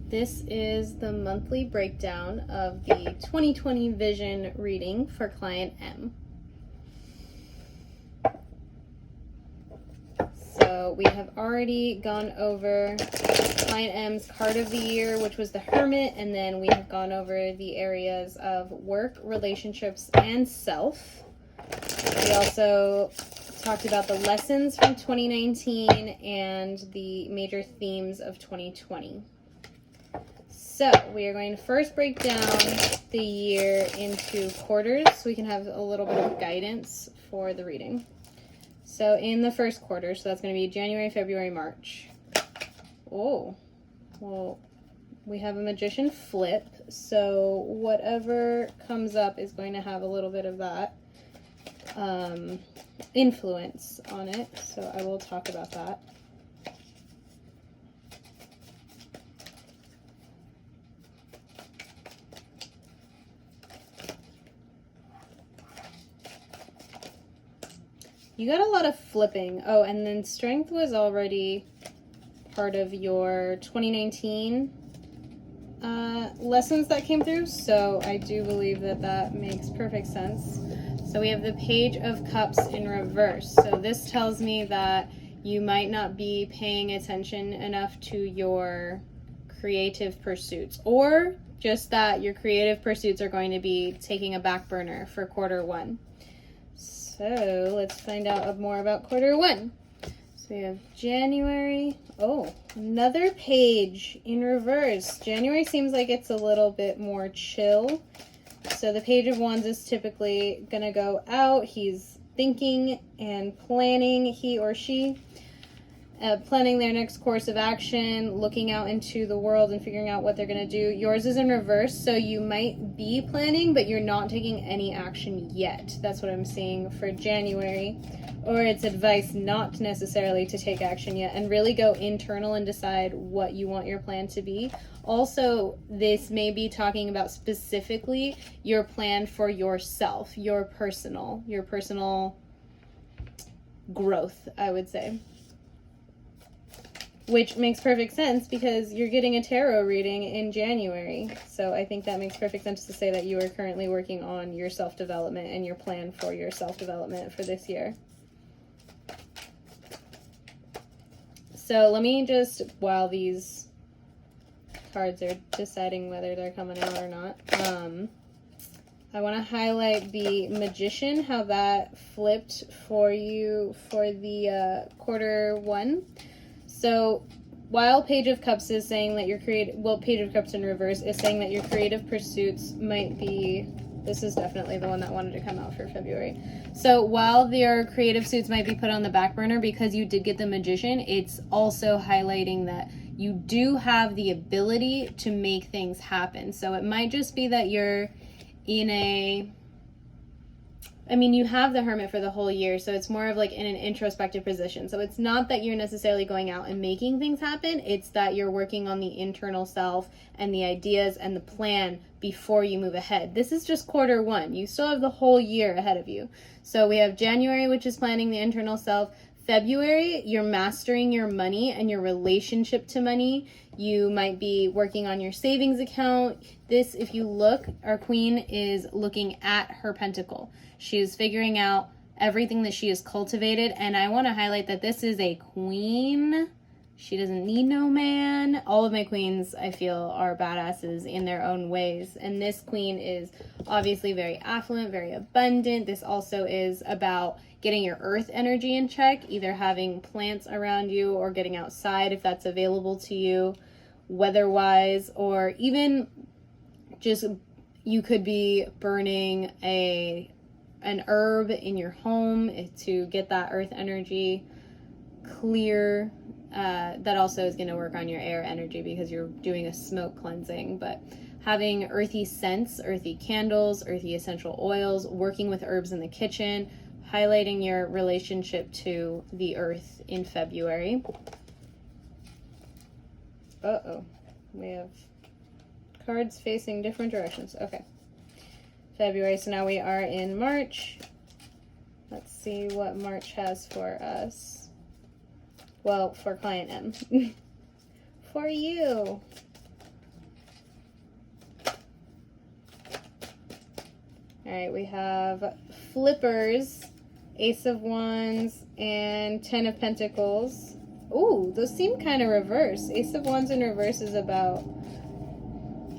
This is the monthly breakdown of the 2020 vision reading for client M. So we have already gone over client M's card of the year, which was the Hermit, and then we have gone over the areas of work, relationships, and self. We also talked about the lessons from 2019 and the major themes of 2020. So we are going to first break down the year into quarters so we can have a little bit of guidance for the reading. So in the first quarter, so that's going to be January, February, March. Oh, well, we have a Magician flip, so whatever comes up is going to have a little bit of that influence on it, so I will talk about that. You got a lot of flipping. Oh, and then strength was already part of your 2019 lessons that came through, so I do believe that that makes perfect sense. So we have the Page of Cups in reverse. So this tells me that you might not be paying attention enough to your creative pursuits, or just that your creative pursuits are going to be taking a back burner for quarter one. So let's find out more about quarter one. So we have January. Oh, another page in reverse. January seems like it's a little bit more chill. So the Page of Wands is typically going to go out. He's thinking and planning, he or she, planning their next course of action, looking out into the world and figuring out what they're going to do. Yours is in reverse, so you might be planning, but you're not taking any action yet. That's what I'm seeing for January. Or it's advice not necessarily to take action yet and really go internal and decide what you want your plan to be. Also, this may be talking about specifically your plan for yourself, your personal growth, I would say. Which makes perfect sense because you're getting a tarot reading in January. So I think that makes perfect sense to say that you are currently working on your self-development and your plan for your self-development for this year. So let me just, while these cards are deciding whether they're coming out or not, I want to highlight the Magician, how that flipped for you for the quarter one. So while Page of Cups is saying that your Page of Cups in reverse is saying that your creative pursuits might be, this is definitely the one that wanted to come out for February. So while your creative pursuits might be put on the back burner because you did get the Magician, it's also highlighting that you do have the ability to make things happen. So it might just be that you're in you have the Hermit for the whole year, so it's more of like in an introspective position. So it's not that you're necessarily going out and making things happen, it's that you're working on the internal self and the ideas and the plan before you move ahead. This is just quarter one. You still have the whole year ahead of you. So we have January, which is planning the internal self. February, you're mastering your money and your relationship to money. You might be working on your savings account. This, if you look, our queen is looking at her pentacle. She is figuring out everything that she has cultivated. And I want to highlight that this is a queen. She doesn't need no man. All of my queens, I feel, are badasses in their own ways. And this queen is obviously very affluent, very abundant. This also is about getting your earth energy in check, either having plants around you or getting outside if that's available to you, weather-wise, or even just you could be burning an herb in your home to get that earth energy clear. That also is going to work on your air energy because you're doing a smoke cleansing, but having earthy scents, earthy candles, earthy essential oils, working with herbs in the kitchen, highlighting your relationship to the earth in February. We have cards facing different directions. Okay. February, so now we are in March. Let's see what March has for us. Well, for client M. For you. All right, we have flippers, Ace of Wands, and 10 of Pentacles. Ooh, those seem kind of reverse. Ace of Wands in reverse is about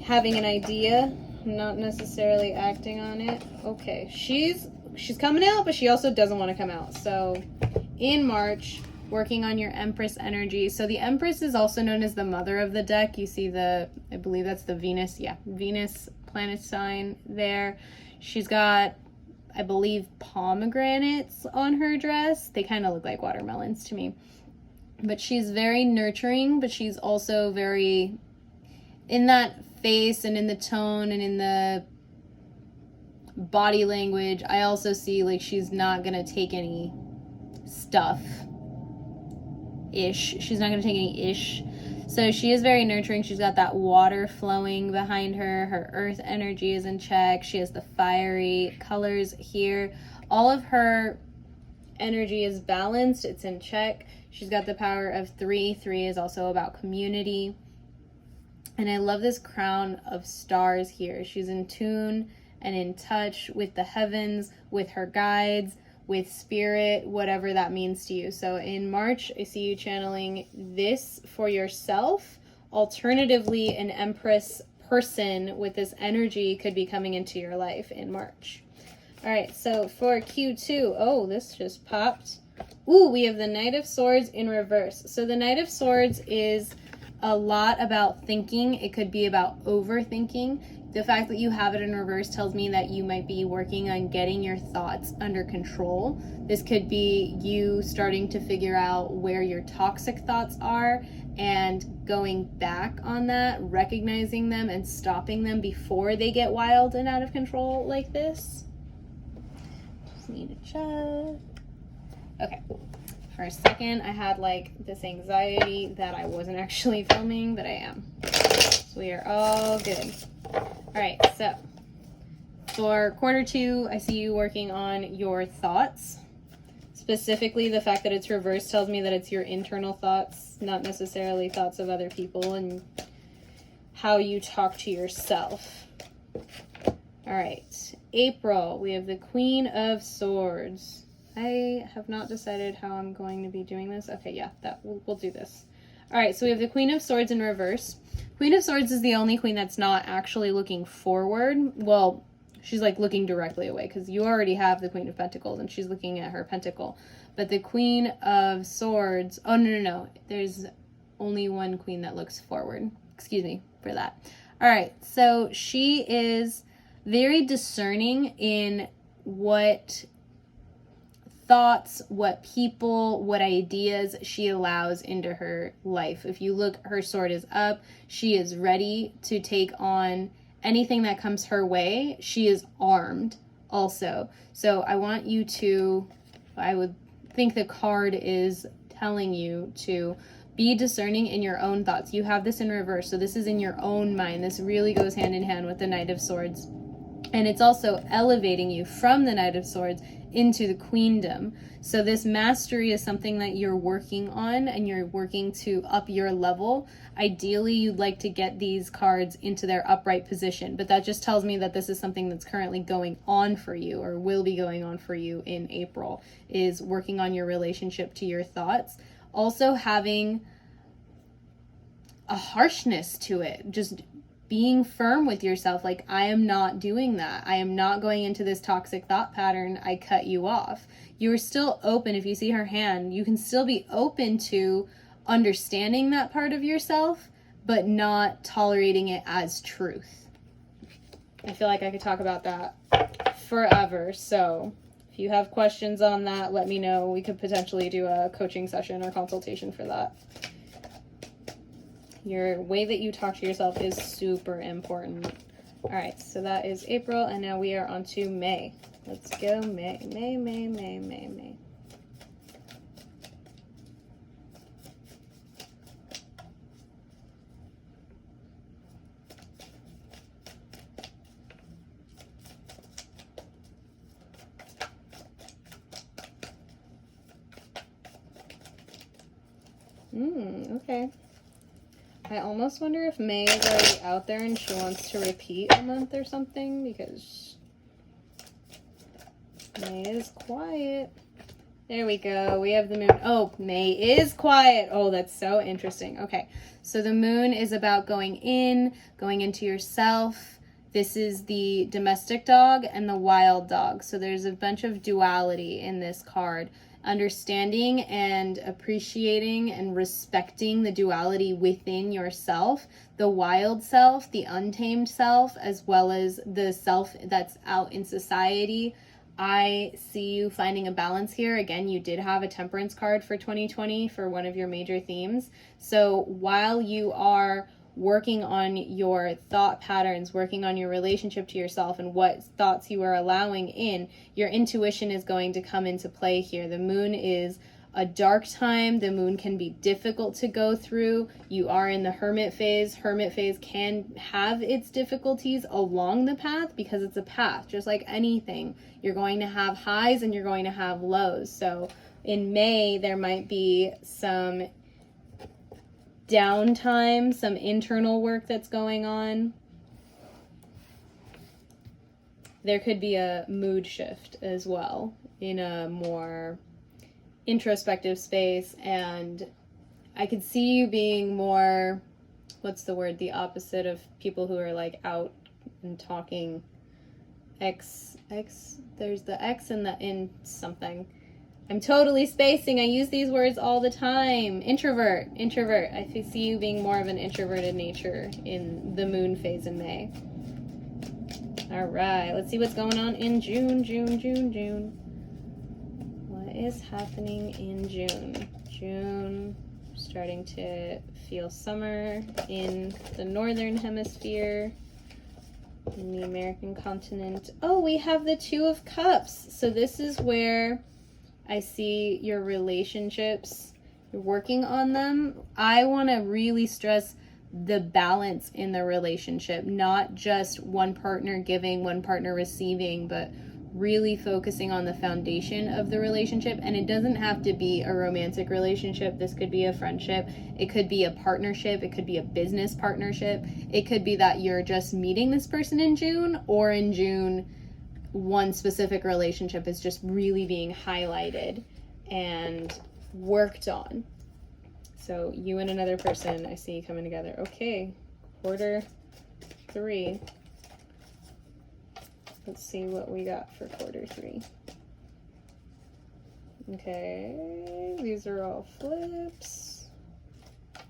having an idea, not necessarily acting on it. Okay, she's coming out, but she also doesn't want to come out. So in March, working on your Empress energy. So the Empress is also known as the mother of the deck. You see I believe that's the Venus, yeah, Venus planet sign there. She's got, I believe, pomegranates on her dress. They kind of look like watermelons to me. But she's very nurturing, but she's also very, in that face and in the tone and in the body language, I also see like she's not going to take any stuff-ish. She's not going to take any ish. So she is very nurturing. She's got that water flowing behind her. Her earth energy is in check. She has the fiery colors here. All of her energy is balanced. It's in check. She's got the power of 3. 3 is also about community. And I love this crown of stars here. She's in tune and in touch with the heavens, with her guides, with spirit, whatever that means to you. So in March, I see you channeling this for yourself. Alternatively, an Empress person with this energy could be coming into your life in March. All right, so for Q2, oh, this just popped. Ooh, we have the Knight of Swords in reverse. So the Knight of Swords is a lot about thinking. It could be about overthinking. The fact that you have it in reverse tells me that you might be working on getting your thoughts under control. This could be you starting to figure out where your toxic thoughts are and going back on that, recognizing them and stopping them before they get wild and out of control like this. Just need to check. Okay. For a second, I had like this anxiety that I wasn't actually filming, but I am. So we are all good. All right, so for Q2, I see you working on your thoughts. Specifically, the fact that it's reversed tells me that it's your internal thoughts, not necessarily thoughts of other people and how you talk to yourself. All right, April, we have the Queen of Swords. I have not decided how I'm going to be doing this. Okay, yeah, we'll do this. All right, so we have the Queen of Swords in reverse. Queen of Swords is the only queen that's not actually looking forward. Well, she's like looking directly away because you already have the Queen of Pentacles and she's looking at her pentacle. But the Queen of Swords, oh, no. There's only one queen that looks forward. Excuse me for that. All right, so she is very discerning in what thoughts, what people, what ideas she allows into her life. If you look, her sword is up. She is ready to take on anything that comes her way. She is armed also. So I want you to, I would think the card is telling you to be discerning in your own thoughts. You have this in reverse, so this is in your own mind. This really goes hand in hand with the Knight of Swords. And it's also elevating you from the Knight of Swords into the queendom. So this mastery is something that you're working on and you're working to up your level. Ideally, you'd like to get these cards into their upright position, but that just tells me that this is something that's currently going on for you or will be going on for you in April, is working on your relationship to your thoughts. Also having a harshness to it, just being firm with yourself, like, I am not doing that. I am not going into this toxic thought pattern. I cut you off. You're still open. If you see her hand, you can still be open to understanding that part of yourself, but not tolerating it as truth. I feel like I could talk about that forever. So if you have questions on that, let me know. We could potentially do a coaching session or consultation for that. Your way that you talk to yourself is super important. All right, so that is April, and now we are on to May. Let's go May. May. Okay. I almost wonder if May is already out there and she wants to repeat a month or something, because May is quiet. There we go. We have the moon. Oh, May is quiet. Oh, that's so interesting. Okay, so the moon is about going into yourself. This is the domestic dog and the wild dog. So there's a bunch of duality in this card. Understanding and appreciating and respecting the duality within yourself, the wild self, the untamed self, as well as the self that's out in society. I see you finding a balance here. Again, you did have a temperance card for 2020 for one of your major themes. So while you are working on your thought patterns, working on your relationship to yourself and what thoughts you are allowing in, your intuition is going to come into play here. The moon is a dark time. The moon can be difficult to go through. You are in the hermit phase. Hermit phase can have its difficulties along the path because it's a path, just like anything. You're going to have highs and you're going to have lows. So in May, there might be some downtime, some internal work that's going on. There could be a mood shift as well in a more introspective space, and I could see you being more, what's the word, the opposite of people who are like out and talking. There's the X and the in something. I'm totally spacing. I use these words all the time. Introvert. I see you being more of an introverted nature in the moon phase in May. All right, let's see what's going on in June. What is happening in June? June, starting to feel summer in the northern hemisphere, in the American continent. Oh, we have the Two of Cups. So this is where I see your relationships. You're working on them. I want to really stress the balance in the relationship, not just one partner giving, one partner receiving, but really focusing on the foundation of the relationship. And it doesn't have to be a romantic relationship. This could be a friendship. It could be a partnership. It could be a business partnership. It could be that you're just meeting this person in June, or in June, one specific relationship is just really being highlighted and worked on. So you and another person, I see coming together. Okay, quarter 3. Let's see what we got for quarter 3. Okay, these are all flips.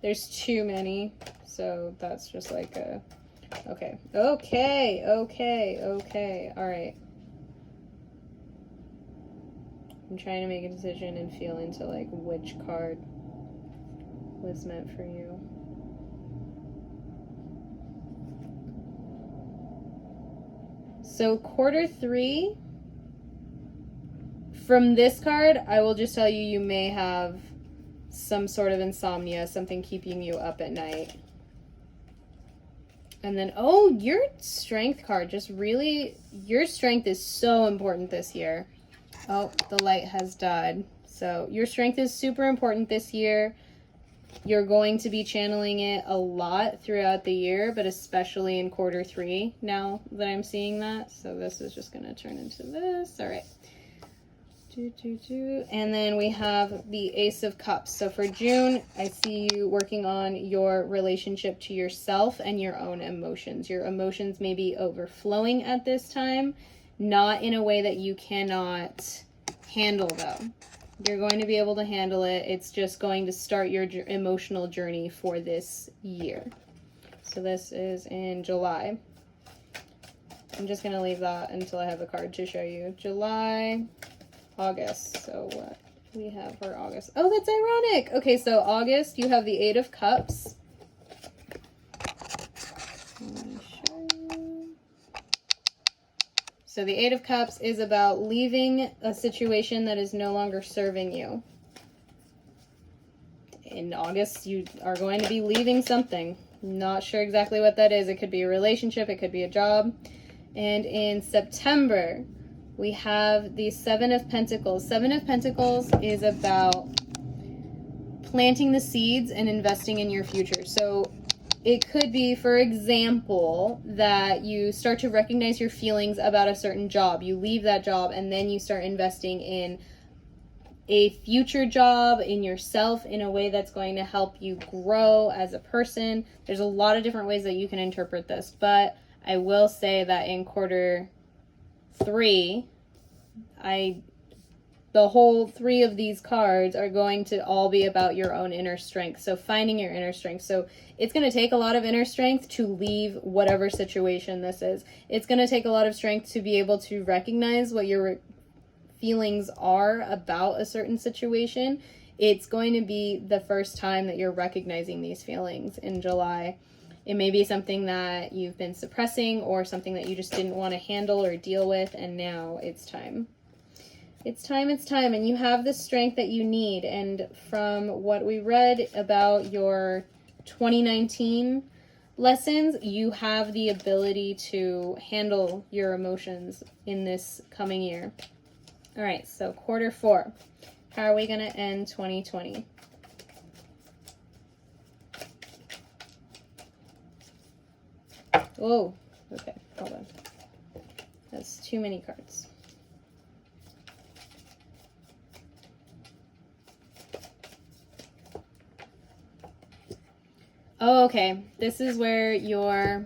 There's too many, so that's just like a, okay, all right. I'm trying to make a decision and feel into like which card was meant for you. So quarter 3, from this card, I will just tell you, you may have some sort of insomnia, something keeping you up at night. And then, oh, your strength card, just really, your strength is so important this year. Oh, the light has died. So your strength is super important this year. You're going to be channeling it a lot throughout the year, but especially in quarter 3 now that I'm seeing that. So this is just going to turn into this. All right. And then we have the Ace of Cups. So for June, I see you working on your relationship to yourself and your own emotions. Your emotions may be overflowing at this time, not in a way that you cannot handle though. You're going to be able to handle it. It's just going to start your emotional journey for this year. So this is in July. I'm just going to leave that until I have a card to show you. July, August. So what we have for August? Oh, that's ironic. Okay, so August, you have the 8 of Cups. Let me show you. So the 8 of Cups is about leaving a situation that is no longer serving you. In August, you are going to be leaving something. Not sure exactly what that is. It could be a relationship. It could be a job. And in September, we have the 7 of Pentacles. 7 of Pentacles is about planting the seeds and investing in your future. So it could be, for example, that you start to recognize your feelings about a certain job. You leave that job and then you start investing in a future job, in yourself, in a way that's going to help you grow as a person. There's a lot of different ways that you can interpret this, but I will say that in quarter 3, the whole 3 of these cards are going to all be about your own inner strength. So finding your inner strength. So it's going to take a lot of inner strength to leave whatever situation this is. It's going to take a lot of strength to be able to recognize what your feelings are about a certain situation. It's going to be the first time that you're recognizing these feelings in July. It may be something that you've been suppressing or something that you just didn't want to handle or deal with, and now it's time. It's time, and you have the strength that you need. And from what we read about your 2019 lessons, you have the ability to handle your emotions in this coming year. All right, so quarter 4. How are we going to end 2020? Whoa, okay, hold on. That's too many cards. Oh, okay. This is where your,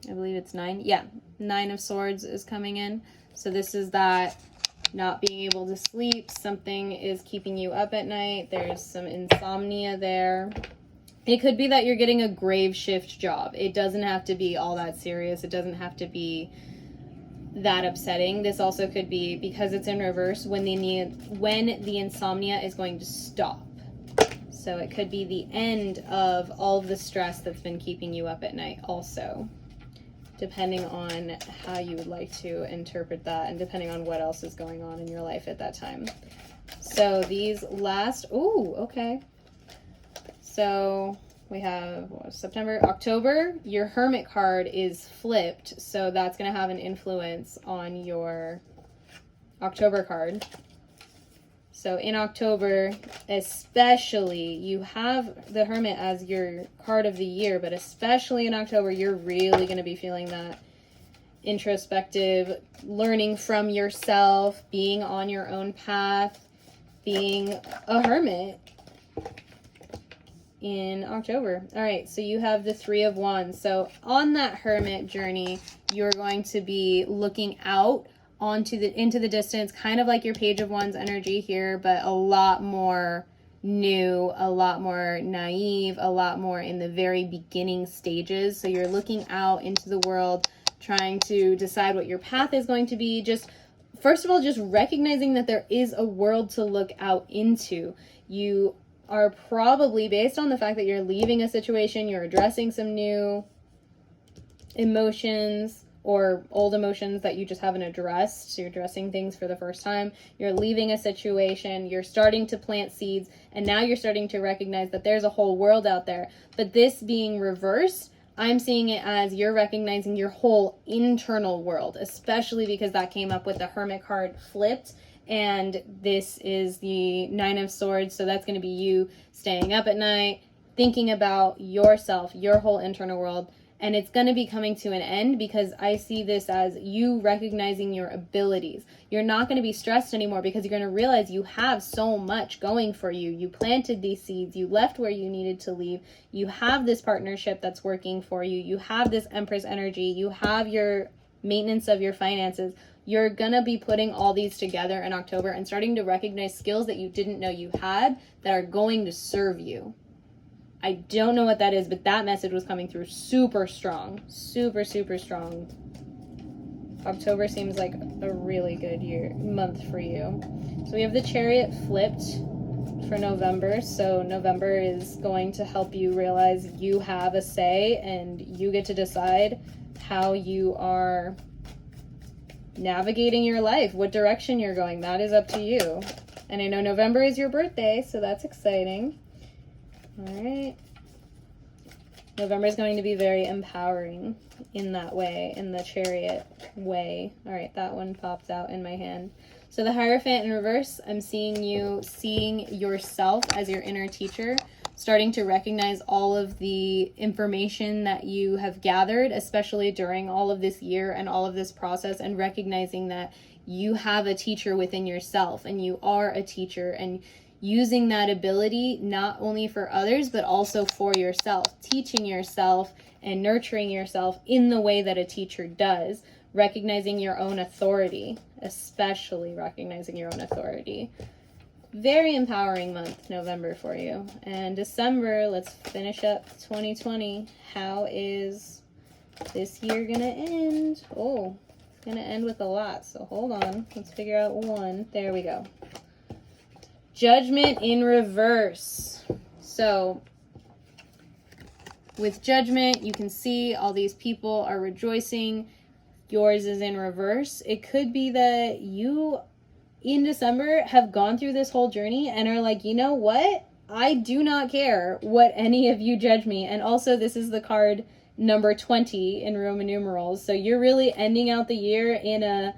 I believe it's 9. Yeah, 9 of Swords is coming in. So this is that not being able to sleep. Something is keeping you up at night. There's some insomnia there. It could be that you're getting a grave shift job. It doesn't have to be all that serious. It doesn't have to be that upsetting. This also could be, because it's in reverse, when the insomnia is going to stop. So it could be the end of all of the stress that's been keeping you up at night also, depending on how you would like to interpret that and depending on what else is going on in your life at that time. So these last, ooh, okay. So we have September, October, your Hermit card is flipped. So that's going to have an influence on your October card. So in October, especially, you have the Hermit as your card of the year, but especially in October, you're really going to be feeling that introspective, learning from yourself, being on your own path, being a hermit in October. All right, so you have the 3 of Wands. So on that hermit journey, you're going to be looking out into the distance, kind of like your Page of Wands energy here, but a lot more new, a lot more naive, a lot more in the very beginning stages. So you're looking out into the world, trying to decide what your path is going to be. Just first of all, just recognizing that there is a world to look out into. You are probably, based on the fact that you're leaving a situation, you're addressing some new emotions or old emotions that you just haven't addressed. So you're addressing things for the first time. You're leaving a situation. You're starting to plant seeds. And now you're starting to recognize that there's a whole world out there. But this being reversed, I'm seeing it as you're recognizing your whole internal world, especially because that came up with the Hermit card flipped. And this is the 9 of Swords. So that's going to be you staying up at night, thinking about yourself, your whole internal world. And it's going to be coming to an end because I see this as you recognizing your abilities. You're not going to be stressed anymore because you're going to realize you have so much going for you. You planted these seeds. You left where you needed to leave. You have this partnership that's working for you. You have this Empress energy. You have your maintenance of your finances. You're going to be putting all these together in October and starting to recognize skills that you didn't know you had that are going to serve you. I don't know what that is, but that message was coming through super strong. Super, super strong. October seems like a really good month for you. So we have the Chariot flipped for November. So November is going to help you realize you have a say and you get to decide how you are navigating your life, what direction you're going. That is up to you. And I know November is your birthday, so that's exciting. All right. November is going to be very empowering in that way, in the Chariot way. All right, that one pops out in my hand. So the Hierophant in reverse, I'm seeing you seeing yourself as your inner teacher. starting to recognize all of the information that you have gathered, especially during all of this year and all of this process, and recognizing that you have a teacher within yourself and you are a teacher, and using that ability not only for others but also for yourself, teaching yourself and nurturing yourself in the way that a teacher does, recognizing your own authority, especially recognizing your own authority. Very empowering month, November, for you. And December, let's finish up 2020. How is this year gonna end? Oh, it's gonna end with a lot, so hold on. Let's figure out one. There we go. Judgment in reverse. So with Judgment, you can see all these people are rejoicing. Yours is in reverse. It could be that you in December have gone through this whole journey and are like, you know what? I do not care what any of you judge me. And also, this is the card number 20 in Roman numerals. So you're really ending out the year in a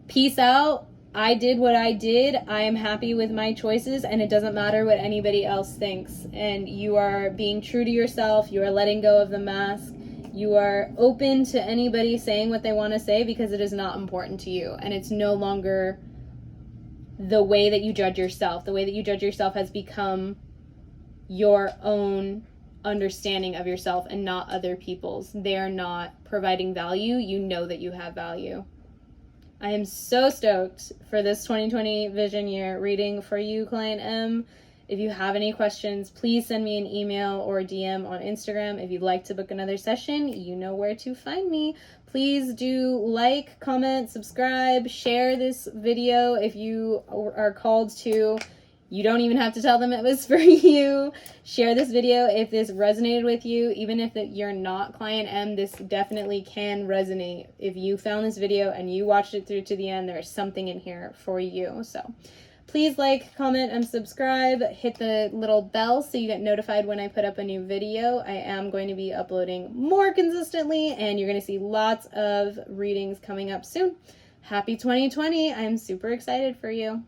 peace out. I did what I did. I am happy with my choices, and it doesn't matter what anybody else thinks. And you are being true to yourself. You are letting go of the mask. You are open to anybody saying what they want to say because it is not important to you. And it's no longer the way that you judge yourself. The way that you judge yourself has become your own understanding of yourself and not other people's. They are not providing value. You know that you have value. I am so stoked for this 2020 vision year reading for you, Client M. If you have any questions, please send me an email or DM on Instagram. If you'd like to book another session, you know where to find me. Please do like, comment, subscribe, share this video if you are called to. You don't even have to tell them it was for you. Share this video if this resonated with you. Even if you're not Client M, this definitely can resonate. If you found this video and you watched it through to the end, there's something in here for you. So please like, comment, and subscribe. Hit the little bell so you get notified when I put up a new video. I am going to be uploading more consistently, and you're going to see lots of readings coming up soon. Happy 2020. I'm super excited for you.